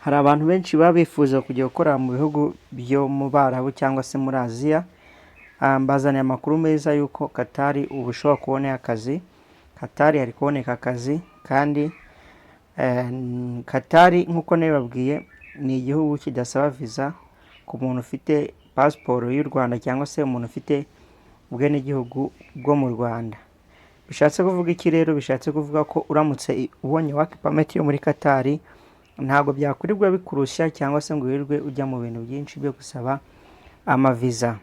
Hari abantu benshi baba bifuza kujya gukora mu bihugu byo mu Barabu cyangwa se muri Aziya. Mbazaniye amakuru meza y'uko Qatar ubu ushobora kubona akazi. Qatar hari kuboneka akazi kandi Qatar nk'uko nabibabwiye ni igihugu kidasaba visa ku muntu ufite pasiporo y'u Rwanda cyangwa se umuntu ufite ubwenegihugu bwo mu Rwanda. Bishatse kuvuga iki rero? Bishatse kuvuga ko uramutse ubonye work permit yo muri Qatar ntabwo byakurirwa bikurushya cyangwa se ngo wirirwe ujya mu bintu byinshi byo gusaba amaviza.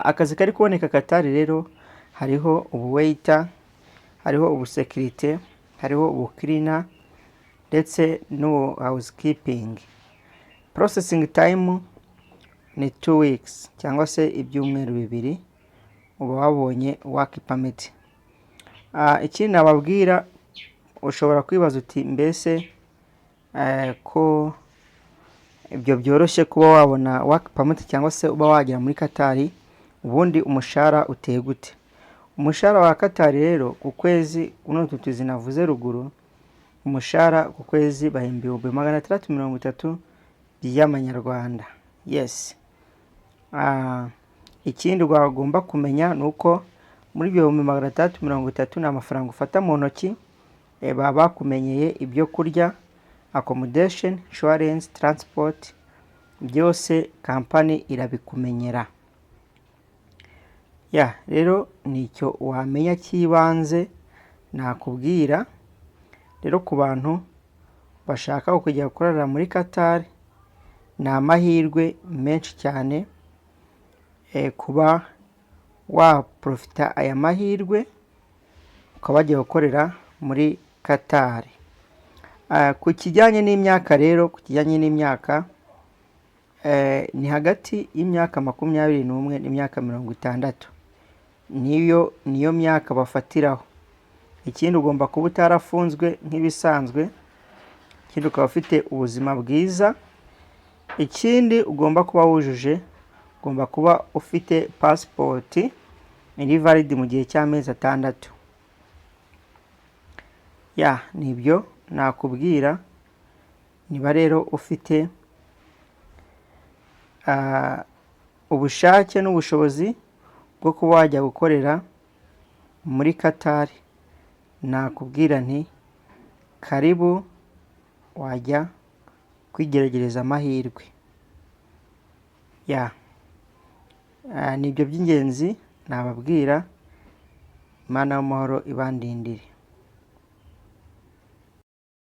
Akazi kari kuboneka Qatar rero hariho ubu waiter, hariho ubu security, hariho ubu cleaner ndetse no housekeeping. Processing time ni 2 weeks cyangwa se ibyumweru 2 uba wabonye work permit. Ikindi nababwira, ushobora kwibaza uti mbese ko ibyo byoroshye kuba wabona work permit cyangwa se uba wagera muri Qatar, ubundi umushahara uteye gute? Umushahara wa Qatar rero ku kwezi uno tutuzi navuze ruguru, umushahara ku kwezi bahemba 630 y'amanyarwanda. Yes. Ikindi wagomba kumenya nuko muri 630 ni amafaranga ufata mu ntoki, baba bakumenyeye ibyo kurya, accommodation, insurance, transport, byose company irabikumenyera. Rero nicyo wamenya kibanze nakubwira. Rero ku bantu bashaka kujya gukorera muri Qatar ni amahirwe menshi cyane kuba waprofita aya mahirwe ukaba wagiye gukorera muri Qatar. Ku kijyanye n'imyaka rero, ni hagati y'imyaka 21 n'imyaka 60. Niyo myaka bafatiraho. Ikindi ugomba kuba utarafunzwe nk'ibisanzwe, ikindi ukaba ufite ubuzima bwiza, ikindi ugomba kuba wujuje, ugomba kuba ufite passport iri valid mu gihe cy'amezi 6. Nibyo nakubwira. Niba rero ufite ubushake n'ubushobozi bwo kuba wajya gukorera muri Qatar, nakubwira nti karibu, wajya kwigerageza amahirwe. Nibyo by'ingenzi nababwira. Imana y'amahoro ibandindire.